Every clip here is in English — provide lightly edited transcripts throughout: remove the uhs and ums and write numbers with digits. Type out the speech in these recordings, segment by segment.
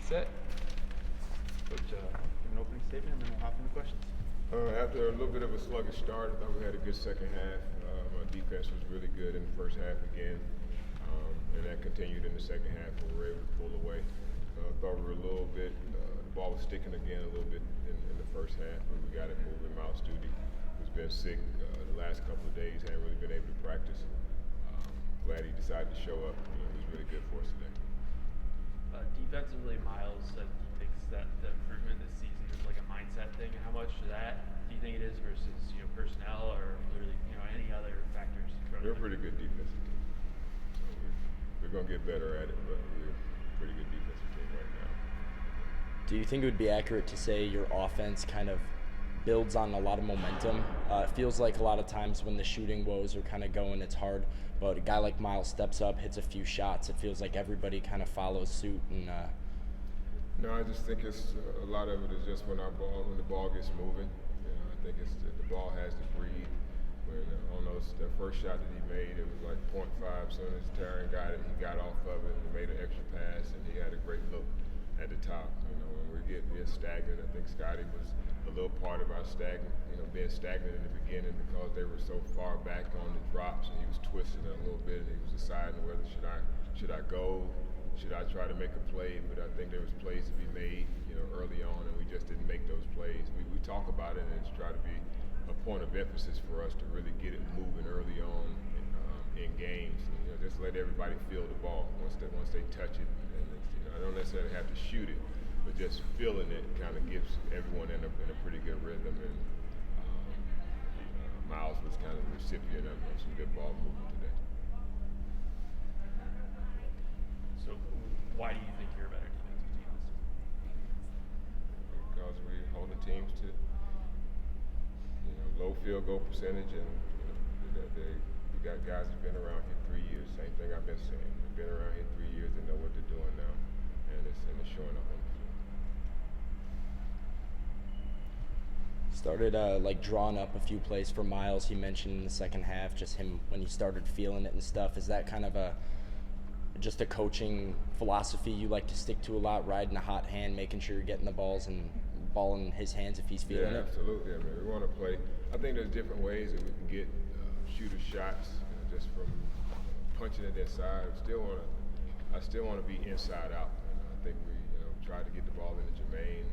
set. Coach, give an opening statement and then we'll hop into questions. After a little bit of a sluggish start, I thought we had a good second half. Our defense was really good in the first half again, and that continued in the second half where we were able to pull away. I thought we were a little bit, the ball was sticking again a little bit in the first half, but we got it moving. Miles Studi, who's been sick the last couple of days, hadn't really been able to practice. Glad he decided to show up. It was really good for us today. Defensively, Miles said he thinks that the improvement this season is like a mindset thing. How much of that do you think it is versus personnel or literally any other factors? They're a pretty good defensive team. So we're going to get better at it, but we're a pretty good defensive team right now. Do you think it would be accurate to say your offense kind of builds on a lot of momentum? It feels like a lot of times when the shooting woes are kind of going, it's hard. But a guy like Miles steps up, hits a few shots. It feels like everybody kind of follows suit. And No, I just think it's a lot of it is just when the ball gets moving. I think it's the ball has to breathe. When on that first shot that he made, it was like 0.5. As soon as Taryn got it, he got off of it and made an extra pass, and he had a great look at the top. When we're getting stagnant, I think Scotty was a little part of our being stagnant in the beginning because they were so far back on the drops, and he was twisting it a little bit, and he was deciding whether should I go, should I try to make a play? But I think there was plays to be made, early on, and we just didn't make those plays. We talk about it, and it's try to be a point of emphasis for us to really get it moving early on in games. Just let everybody feel the ball once they touch it. And I don't necessarily have to shoot it, but just feeling it kind of gives everyone in a pretty good rhythm. And Miles was kind of the recipient of some good ball movement today. So why do you think you're a better defensive team this season? Because we hold the teams to low field goal percentage, and we got guys who've been around here 3 years. Same thing I've been saying. They've been around here 3 years. They know what they're doing now, and it's showing up on the field. started drawing up a few plays for Miles. He mentioned in the second half, just him when he started feeling it and stuff. Is that kind of just a coaching philosophy you like to stick to a lot, riding a hot hand, making sure you're getting the ball in his hands if he's feeling it? Yeah, absolutely. I mean, we want to play. I think there's different ways that we can get shooter shots, just from punching it inside. I still want to be inside out. I think we tried to get the ball into Jermaine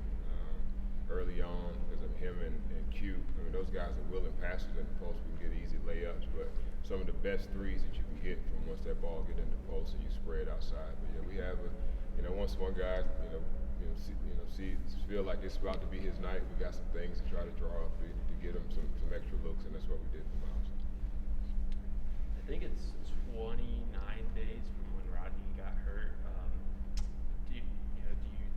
early on because of him and Q. I mean, those guys are willing passers in the post. We can get easy layups, but some of the best threes that you can get from once that ball get in the post and you spread outside. But yeah, we have once one guy feel like it's about to be his night, we got some things to try to draw up to get him some extra looks, and that's what we did for Miles. I think it's 29 days from when Rodney got hurt. Do you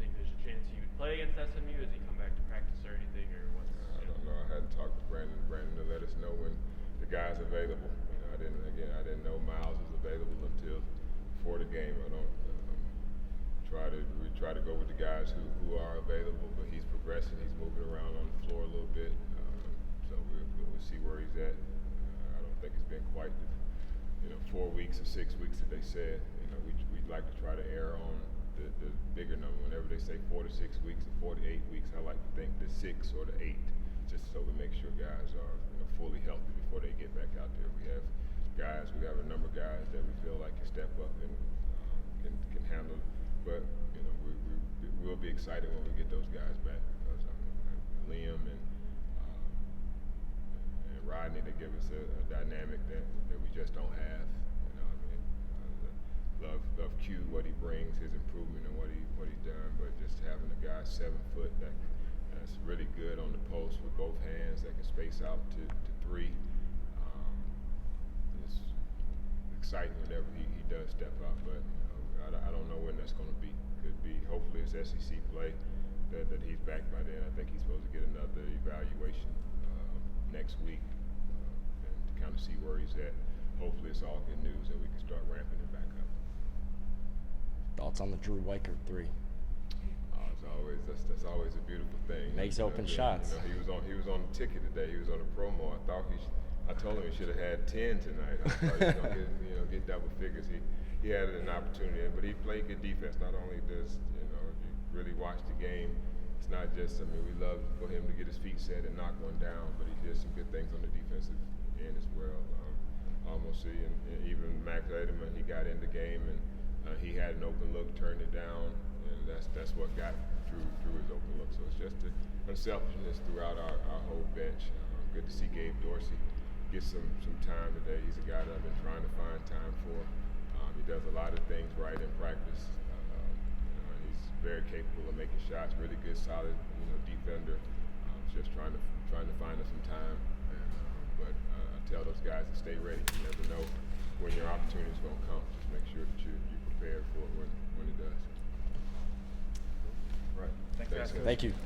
think there's a chance he would play against SMU? Has he come back to practice or anything, or what's? I don't know. I hadn't talked to Brandon to let us know when the guy's available. I didn't know Miles was available until before the game. We try to go with the guys who are available, but he's progressing. He's moving around on the floor a little bit, so we'll see where he's at. I don't think it's been quite the 4 weeks or 6 weeks that they said. We'd like to try to err on the bigger number. Whenever they say 4 to 6 weeks or 4 to 8 weeks, I like to think the 6 or the 8, just so we make sure guys are fully healthy before they get back out there. We have a number of guys that we feel like can step up and can handle. But we'll be excited when we get those guys back, because Liam and Rodney, they give us a dynamic that we just don't have. Love Q, what he brings, his improvement and what he's done, but just having a guy 7 foot that's really good on the post with both hands, that can space out to 3. It's exciting whenever he does step up, but I don't know when that's going to be. Could be, hopefully it's SEC play that he's back by then. I think he's supposed to get another evaluation next week and to kind of see where he's at. Hopefully it's all good news and we can start ramping it back up. Thoughts on the Drew Weichert 3? That's always a beautiful thing. Makes open shots. He was on the ticket today. He was on a promo. I told him he should have had 10 tonight. I thought he was going to get double figures. He had an opportunity, but he played good defense. Not only does watch the game, it's not just, I mean, we love for him to get his feet set and knock one down, but he did some good things on the defensive end as well. Almost see, and even Max Edelman, he got in the game and he had an open look, turned it down, and that's what got through his open look. So it's just the unselfishness throughout our whole bench. Good to see Gabe Dorsey get some time today. He's a guy that I've been trying to find time for. He does a lot of things right in practice. He's very capable of making shots. Really good, solid, defender. Just trying to find us some time. But I tell those guys to stay ready. You never know when your opportunity is going to come. Just make sure that you're prepared for it when it does. Right. Thanks, guys. Thank you.